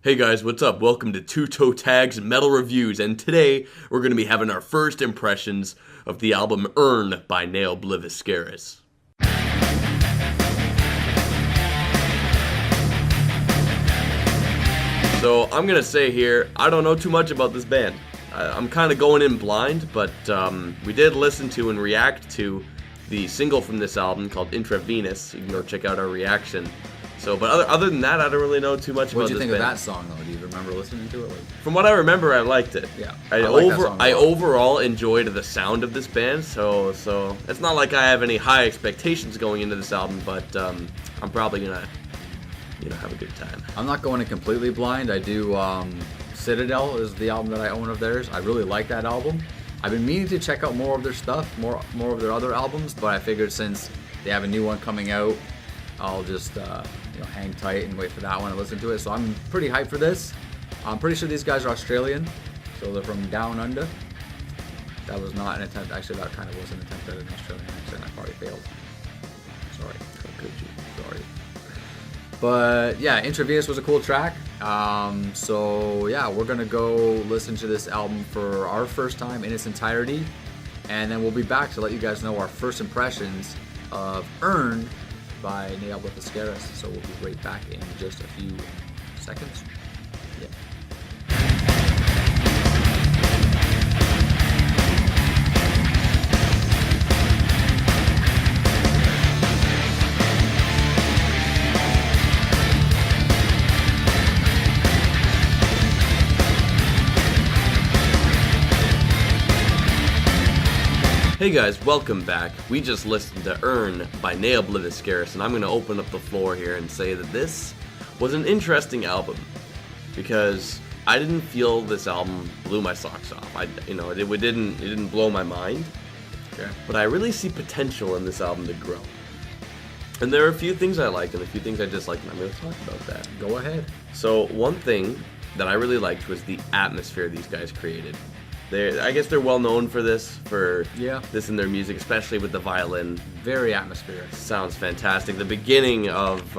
Hey guys, what's up? Welcome to Toe Tags Metal Reviews, and today we're going to be having our first impressions of the album Earn by Obliviscaris. So I'm going to say here, I don't know too much about this band. I'm kind of going in blind, but we did listen to and react to the single from this album called Intravenous. You can go check out our reaction. So, but other than that, I don't really know too much about this band. What did you think of that song, though? Do you remember listening to it? From what I remember, I liked it. Yeah, I overall enjoyed the sound of this band. So it's not like I have any high expectations going into this album, but I'm probably gonna, have a good time. I'm not going in completely blind. I do. Citadel is the album that I own of theirs. I really like that album. I've been meaning to check out more of their stuff, more of their other albums, but I figured since they have a new one coming out, I'll just hang tight and wait for that one and listen to it. So I'm pretty hyped for this. I'm pretty sure these guys are Australian, so they're from Down Under. That was not an attempt. Actually, that kind of was an attempt at an Australian accent. I probably failed. Sorry. Sorry. But yeah, Intravenous was a cool track. So yeah, we're gonna go listen to this album for our first time in its entirety, and then we'll be back to let you guys know our first impressions of Earn by Obliviscaris. So we'll be right back in just a few seconds. Yeah. Hey guys, welcome back. We just listened to Earn by Obliviscaris, and I'm going to open up the floor here and say that this was an interesting album because I didn't feel this album blew my socks off. It didn't blow my mind. Okay. But I really see potential in this album to grow. And there are a few things I liked and a few things I disliked, and I'm going to talk about that. Go ahead. So one thing that I really liked was the atmosphere these guys created. I guess they're well known for this in their music, especially with the violin. Very atmospheric. Sounds fantastic. The beginning of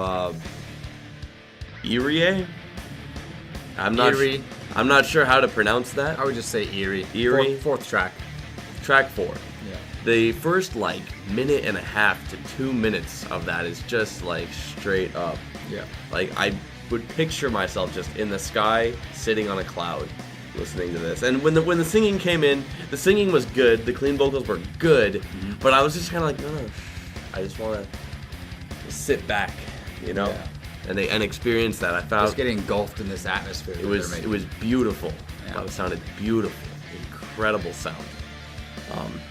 Eerie. I'm not sure how to pronounce that. I would just say Eerie. Eerie. Fourth track. Track 4. Yeah. The first minute and a half to 2 minutes of that is just straight up. Yeah. I would picture myself just in the sky, sitting on a cloud, listening to this. And when the singing came in, the singing was good, the clean vocals were good, but I was just kind of no, I just want to sit back, Yeah. and experience that. I found just getting engulfed in this atmosphere. It was beautiful. Yeah. It sounded beautiful, incredible sound.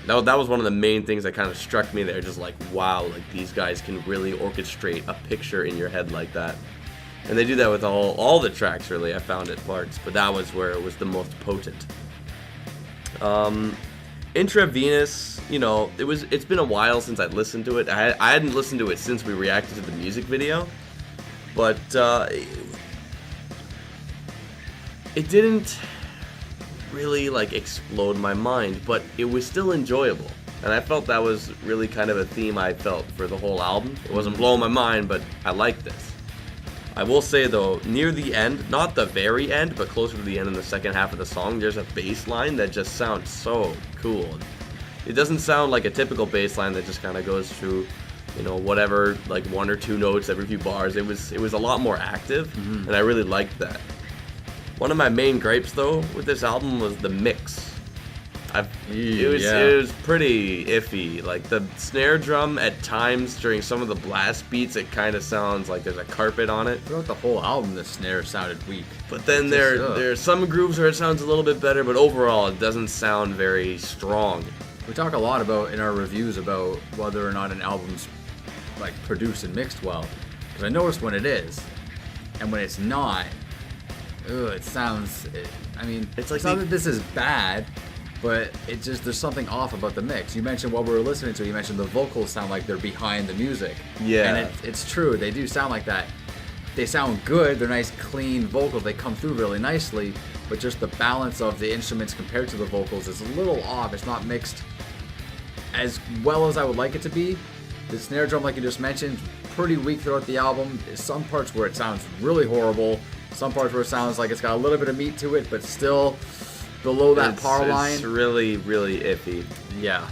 That was one of the main things that kind of struck me there. Just wow, these guys can really orchestrate a picture in your head like that. And they do that with all the tracks, really, I found at parts, but that was where it was the most potent. Intravenous, it's been a while since I'd listened to it. I hadn't listened to it since we reacted to the music video, but it didn't really explode my mind, but it was still enjoyable. And I felt that was really kind of a theme I felt for the whole album. It wasn't blowing my mind, but I liked this. I will say though, near the end, not the very end, but closer to the end in the second half of the song, there's a bass line that just sounds so cool. It doesn't sound like a typical bass line that just kind of goes through, whatever, one or two notes every few bars. It was a lot more active, and I really liked that. One of my main gripes though with this album was the mix. It was pretty iffy. The snare drum at times during some of the blast beats, it kind of sounds like there's a carpet on it. Throughout the whole album, the snare sounded weak. But then there are some grooves where it sounds a little bit better, but overall it doesn't sound very strong. We talk a lot about in our reviews about whether or not an album's produced and mixed well. Because I noticed when it is, and when it's not, it sounds. It's not that this is bad. But there's something off about the mix. You mentioned what we were listening to. You mentioned the vocals sound like they're behind the music. Yeah. And it's true. They do sound like that. They sound good. They're nice, clean vocals. They come through really nicely. But just the balance of the instruments compared to the vocals is a little off. It's not mixed as well as I would like it to be. The snare drum, like you just mentioned, pretty weak throughout the album. There's some parts where it sounds really horrible. Some parts where it sounds like it's got a little bit of meat to it, but still below that par line. It's really, really iffy. Yeah.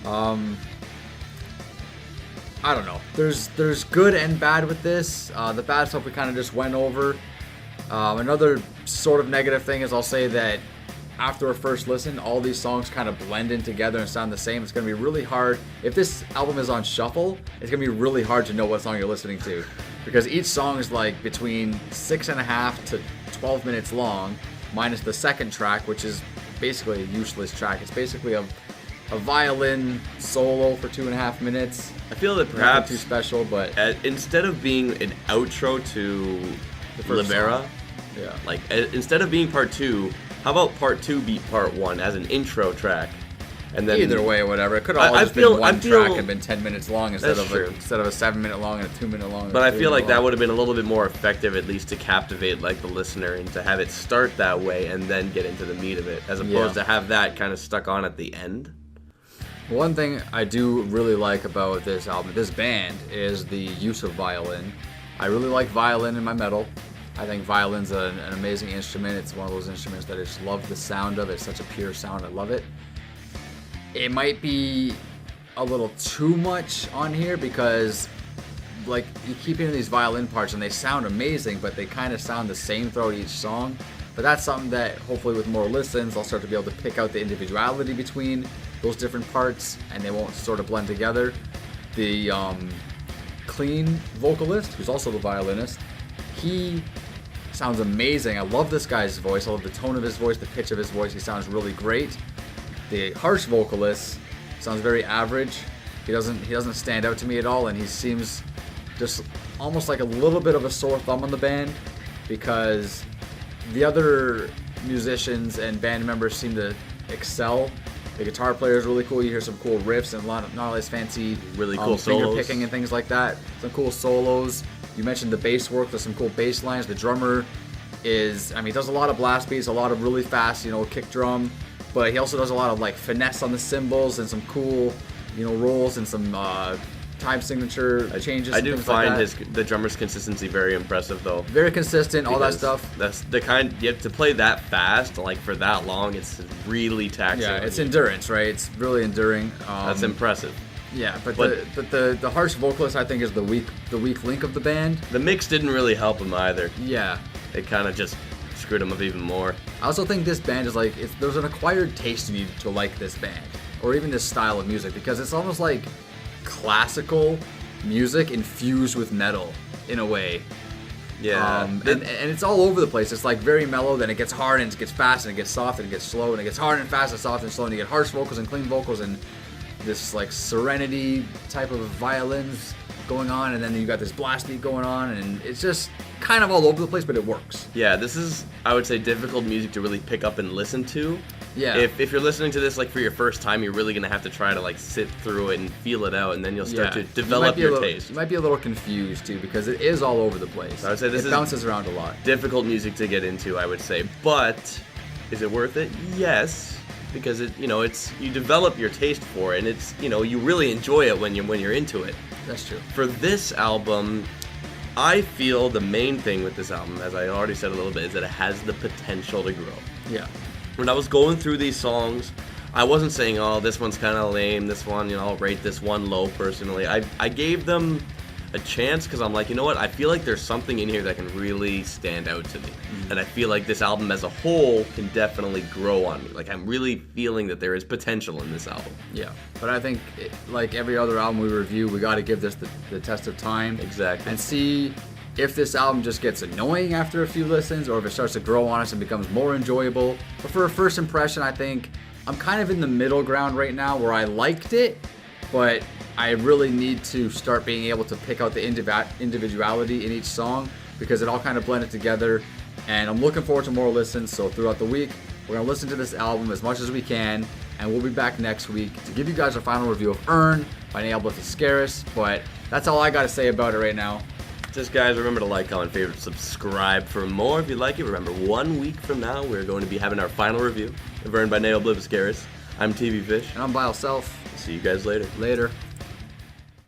I don't know. There's good and bad with this. The bad stuff we kind of just went over. Another sort of negative thing is I'll say that after a first listen, all these songs kind of blend in together and sound the same. It's going to be really hard. If this album is on shuffle, it's going to be really hard to know what song you're listening to. Because each song is like between 6.5 to 12 minutes long, minus the second track, which is basically a useless track. It's basically a violin solo for 2.5 minutes. I feel that perhaps nothing too special, but instead of being an outro to Meliora, yeah, like instead of being part 2, how about part 2 beat part 1 as an intro track? And then either way, whatever. It could have all just been one track and been 10 minutes long instead of a 7-minute long and a 2-minute long. But I feel like that would have been a little bit more effective, at least to captivate like the listener, and to have it start that way and then get into the meat of it, as opposed to have that kind of stuck on at the end. One thing I do really like about this album, this band, is the use of violin. I really like violin in my metal. I think violin's an amazing instrument. It's one of those instruments that I just love the sound of. It's such a pure sound. I love it. It might be a little too much on here because, like, you keep hearing these violin parts and they sound amazing, but they kind of sound the same throughout each song. But that's something that hopefully with more listens, I'll start to be able to pick out the individuality between those different parts, and they won't sort of blend together. The clean vocalist, who's also the violinist, he sounds amazing. I love this guy's voice. I love the tone of his voice, the pitch of his voice. He sounds really great. The harsh vocalist sounds very average. He doesn't stand out to me at all, and he seems just almost like a little bit of a sore thumb on the band, because the other musicians and band members seem to excel. The guitar player is really cool. You hear some cool riffs and not all this fancy, really cool finger solos, picking and things like that. Some cool solos. You mentioned the bass work. There's some cool bass lines. The drummer he does a lot of blast beats, a lot of really fast, kick drum, but he also does a lot of like finesse on the cymbals and some cool, rolls and some time signature changes. I do and find like the drummer's consistency very impressive, though. Very consistent, all that stuff. That's the kind you have to play that fast, like for that long. It's really taxing. Yeah, it's endurance, right? It's really enduring. That's impressive. Yeah, but the harsh vocalist, I think, is the weak link of the band. The mix didn't really help him either. Yeah, it kind of just screwed him up even more. I also think this band is like there's an acquired taste in you to like this band or even this style of music, because it's almost like classical music infused with metal in a way. Yeah. And it's all over the place. It's like very mellow, then it gets hard and it gets fast and it gets soft and it gets slow and it gets hard and fast and soft and slow, and you get harsh vocals and clean vocals and this like serenity type of violins going on, and then you got this blast beat going on, and it's just kind of all over the place, but it works. Yeah, this is, I would say, difficult music to really pick up and listen to. Yeah. If you're listening to this like for your first time, you're really gonna have to try to like sit through it and feel it out, and then you'll start to develop your taste. You might be a little confused too, because it is all over the place. I would say it bounces around a lot. Difficult music to get into, I would say, but is it worth it? Yes, because it's you develop your taste for it, and it's you really enjoy it when you're into it. That's true. For this album, I feel the main thing with this album, as I already said a little bit, is that it has the potential to grow. Yeah. When I was going through these songs, I wasn't saying, oh, this one's kind of lame, this one, I'll rate this one low personally. I gave them a chance because I'm like, you know what, I feel like there's something in here that can really stand out to me. Mm-hmm. And I feel like this album as a whole can definitely grow on me. Like, I'm really feeling that there is potential in this album. Yeah, but I think, like every other album we review, we got to give this the test of time. Exactly. And see if this album just gets annoying after a few listens, or if it starts to grow on us and becomes more enjoyable. But for a first impression, I think I'm kind of in the middle ground right now, where I liked it, but I really need to start being able to pick out the individuality in each song, because it all kind of blended together. And I'm looking forward to more listens. So throughout the week, we're going to listen to this album as much as we can, and we'll be back next week to give you guys our final review of Earn by Obliviscaris. But that's all I got to say about it right now. Just guys, remember to like, comment, favorite, subscribe for more if you like it. Remember, 1 week from now, we're going to be having our final review of Earn by Obliviscaris. I'm TV Fish. And I'm Bile Self. See you guys later. Later.